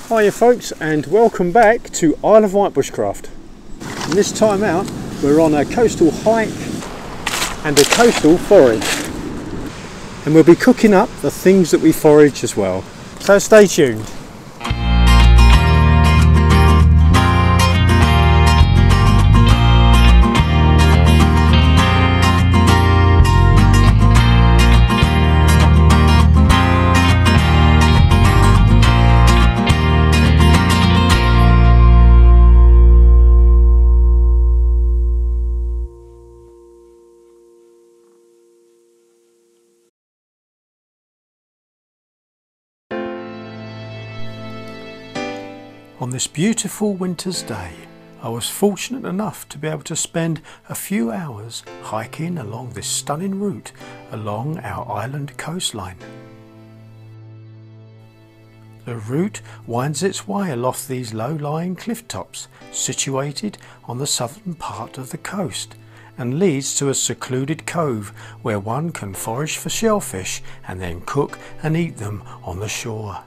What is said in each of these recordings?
Hiya folks, and welcome back to Isle of Wight Bushcraft. And this time out we're on a coastal hike and a coastal forage, and we'll be cooking up the things that we forage as well, so stay tuned. On this beautiful winter's day, I was fortunate enough to be able to spend a few hours hiking along this stunning route along our island coastline. The route winds its way along these low-lying cliff tops situated on the southern part of the coast and leads to a secluded cove where one can forage for shellfish and then cook and eat them on the shore.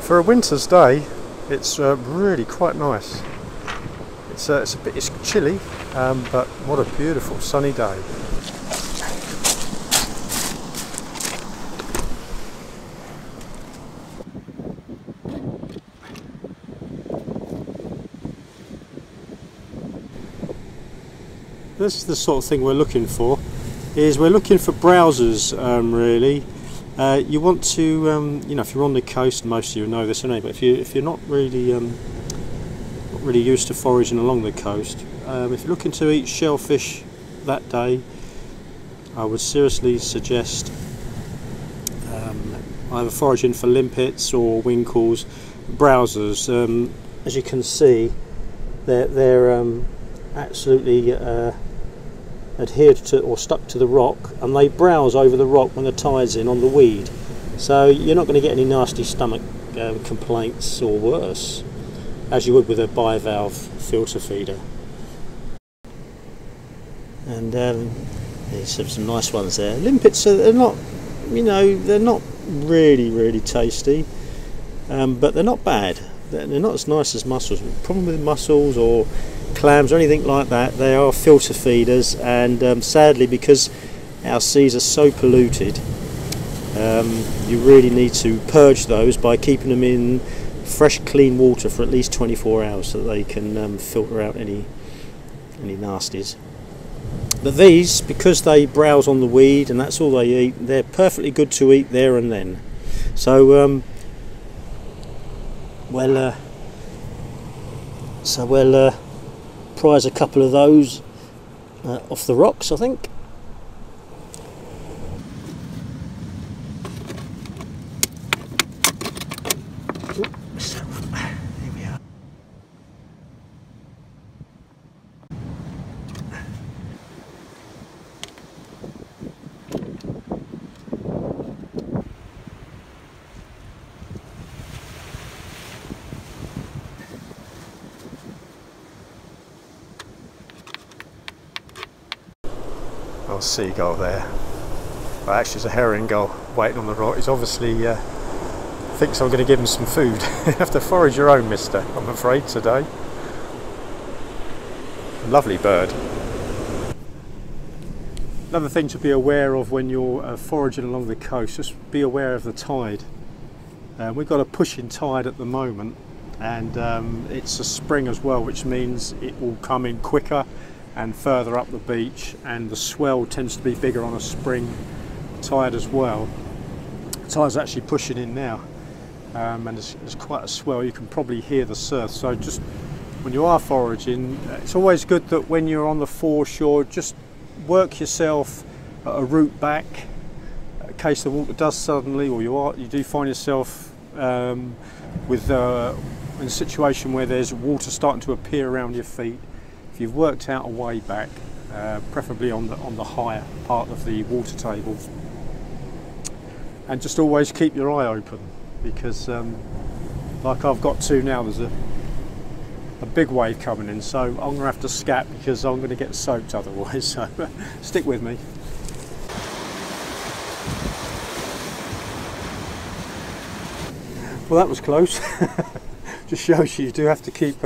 For a winter's day, it's really quite nice. It's chilly, but what a beautiful sunny day. This is the sort of thing we're looking for. We're looking for browsers, really. You want to, you know, if you're on the coast, most of you know this anyway, but if you're not really used to foraging along the coast, if you're looking to eat shellfish that day, I would seriously suggest either foraging for limpets or winkles. Browsers, as you can see, they're absolutely adhered to or stuck to the rock, and they browse over the rock when the tide's in on the weed, so you're not going to get any nasty stomach complaints or worse, as you would with a bivalve filter feeder. And there's some nice ones there. Limpets are not, you know, they're not really tasty, but they're not bad. They're not as nice as mussels. The problem with mussels or clams or anything like that, they are filter feeders, and sadly, because our seas are so polluted, you really need to purge those by keeping them in fresh clean water for at least 24 hours so that they can filter out any nasties. But these, because they browse on the weed and that's all they eat, they're perfectly good to eat there and then. So we'll prize a couple of those off the rocks, I think. So, here we are. seagull there. Well, actually it's a herring gull waiting on the rock. He's obviously thinks I'm going to give him some food. You have to forage your own, mister, I'm afraid, today. Lovely bird. Another thing to be aware of when you're foraging along the coast, just be aware of the tide. We've got a pushing tide at the moment, and it's a spring as well, which means it will come in quicker and further up the beach, and the swell tends to be bigger on a spring tide as well. The tide's actually pushing in now, and there's quite a swell. You can probably hear the surf, so just when you are foraging, it's always good that when you're on the foreshore, just work yourself a route back in case the water does suddenly, or you do find yourself in a situation where there's water starting to appear around your feet. If you've worked out a way back, preferably on the higher part of the water table, and just always keep your eye open, because like I've got to now, there's a big wave coming in, so I'm going to have to scat because I'm going to get soaked otherwise, so stick with me. Well, that was close. Just shows you do have to keep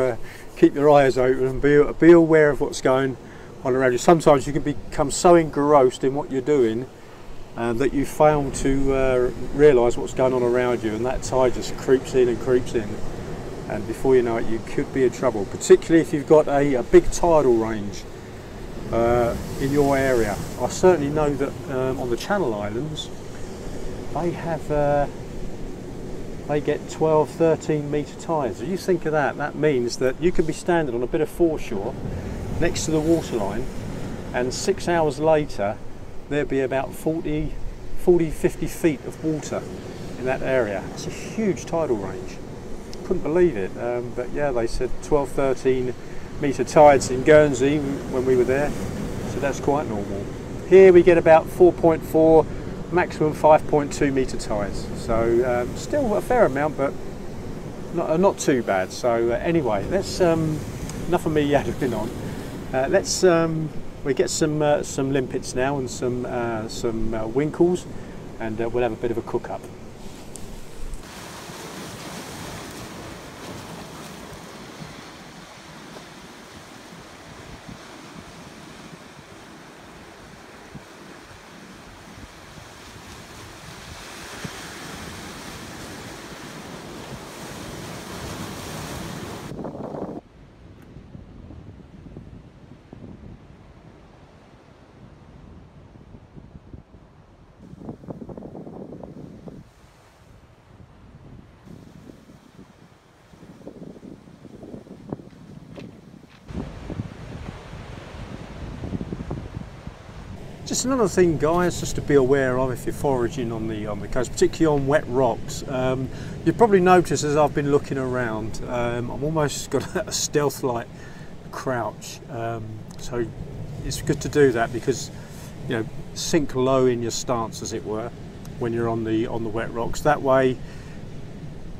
your eyes open and be aware of what's going on around you. Sometimes you can become so engrossed in what you're doing that you fail to realise what's going on around you, and that tide just creeps in and creeps in, and before you know it, you could be in trouble, particularly if you've got a big tidal range in your area. I certainly know that on the Channel Islands they have they get 12, 13 metre tides. If you think of that, that means that you could be standing on a bit of foreshore next to the waterline, and 6 hours later there'd be about 40, 50 feet of water in that area. It's a huge tidal range. Couldn't believe it, but yeah, they said 12, 13 metre tides in Guernsey when we were there, so that's quite normal. Here we get about 4.4, maximum 5.2 metre tides, so still a fair amount, but not too bad. So anyway, let's enough of me yapping on. Let's we get some limpets now and some winkles, and we'll have a bit of a cook up. Just another thing, guys, just to be aware of if you're foraging on the coast, particularly on wet rocks. You've probably noticed as I've been looking around, I'm almost got a stealth-like crouch. So it's good to do that, because you know, sink low in your stance, as it were, when you're on the wet rocks. That way,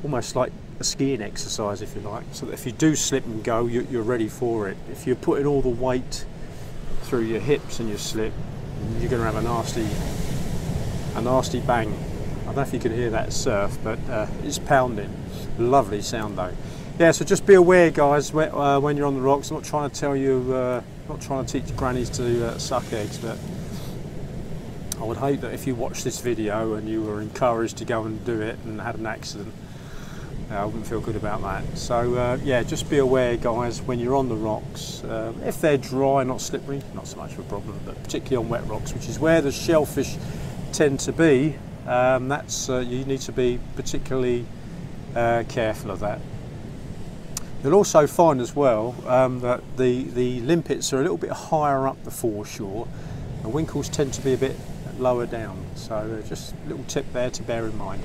almost like a skiing exercise, if you like, so that if you do slip and go, you're ready for it. If you're putting all the weight through your hips and your slip, you're going to have a nasty bang. I don't know if you can hear that surf, but it's pounding. Lovely sound though. Yeah, so just be aware, guys, when you're on the rocks. I'm not trying to tell you, not trying to teach grannies to suck eggs, but I would hate that if you watched this video and you were encouraged to go and do it and had an accident. I wouldn't feel good about that. So yeah, just be aware, guys, when you're on the rocks. If they're dry, not slippery, not so much of a problem, but particularly on wet rocks, which is where the shellfish tend to be, that's you need to be particularly careful of that. You'll also find as well that the limpets are a little bit higher up the foreshore, and winkles tend to be a bit lower down. So just a little tip there to bear in mind.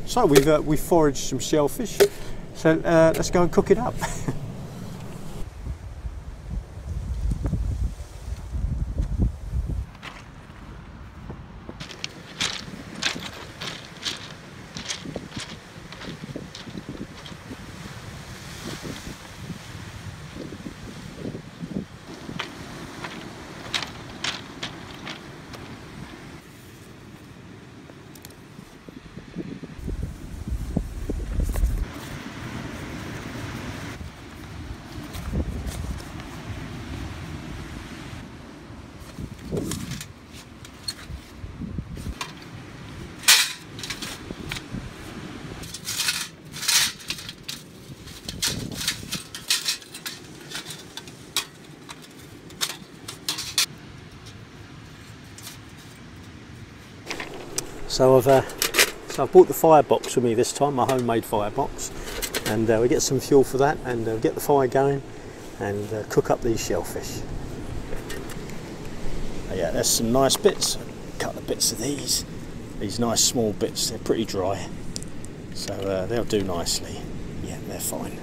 So we've foraged some shellfish, so let's go and cook it up. So I've bought the firebox with me this time, my homemade firebox, and we get some fuel for that, and get the fire going and cook up these shellfish. Yeah, there's some nice bits. A couple of bits of these nice small bits. They're pretty dry, so they'll do nicely. Yeah, they're fine.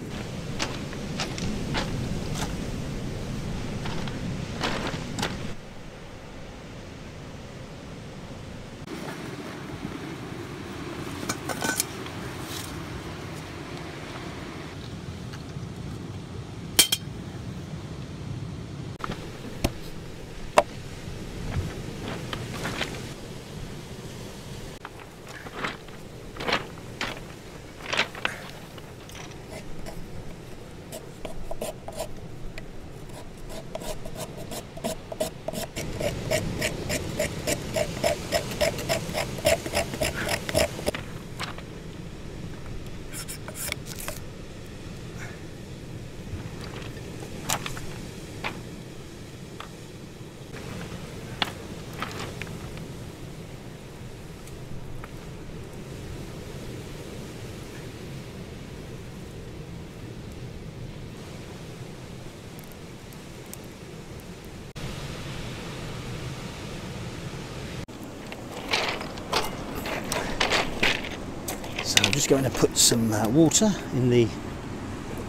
So I'm just going to put some water in the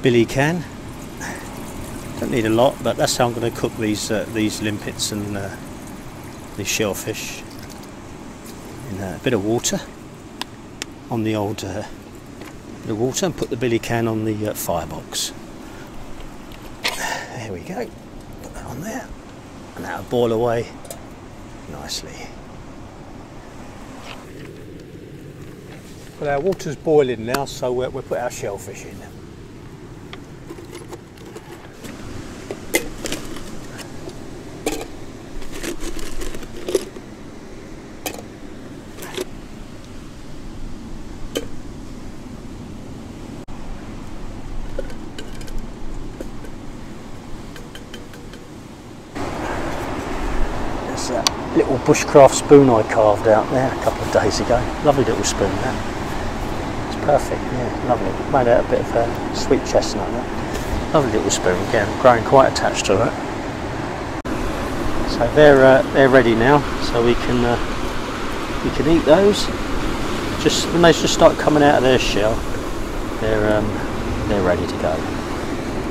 billy can. Don't need a lot, but that's how I'm going to cook these limpets and these shellfish. In a bit of water on the old bit of water, and put the billy can on the firebox. There we go. Put that on there, and that'll boil away nicely. Well, our water's boiling now, so we'll put our shellfish in. There's that little bushcraft spoon I carved out there a couple of days ago. Lovely little spoon, that. Perfect, yeah, lovely. Made out a bit of a sweet chestnut. That. Lovely little spoon, again, growing quite attached to it. So they're ready now, so we can eat those. Just when they just start coming out of their shell, they're ready to go.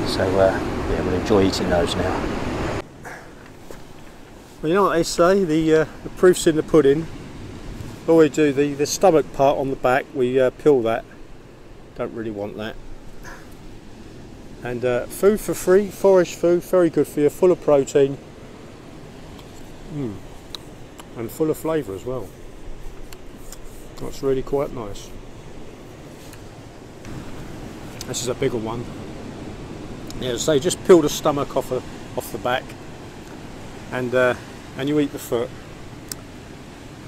So yeah, we'll enjoy eating those now. Well, you know what they say, the proof's in the pudding. All we do, the stomach part on the back, we peel that. Don't really want that. And food for free, forage food, very good for you, full of protein. And full of flavour as well. That's really quite nice. This is a bigger one. Yeah, so just peel the stomach off the back, and you eat the foot.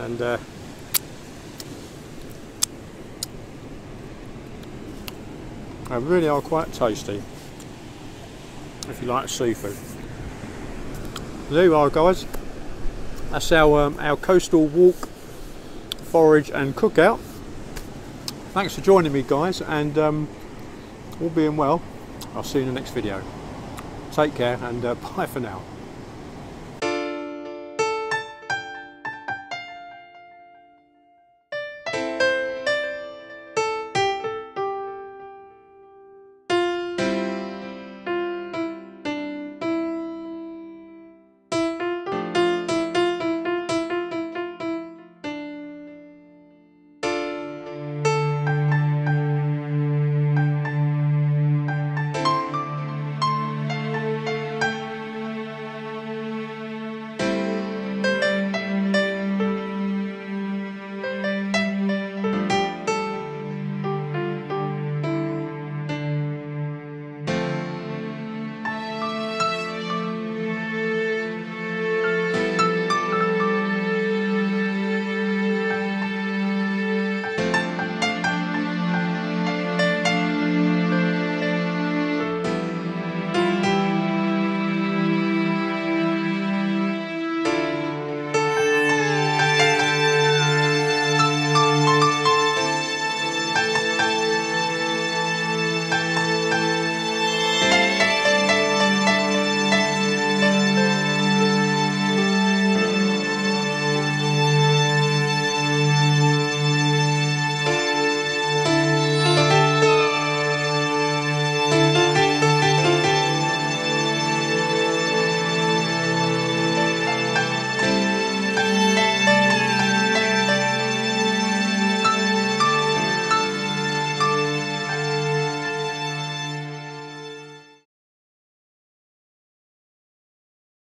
And they really are quite tasty if you like seafood. There you are, guys. That's our coastal walk, forage and cookout. Thanks for joining me, guys, and all being well, I'll see you in the next video. Take care, and bye for now.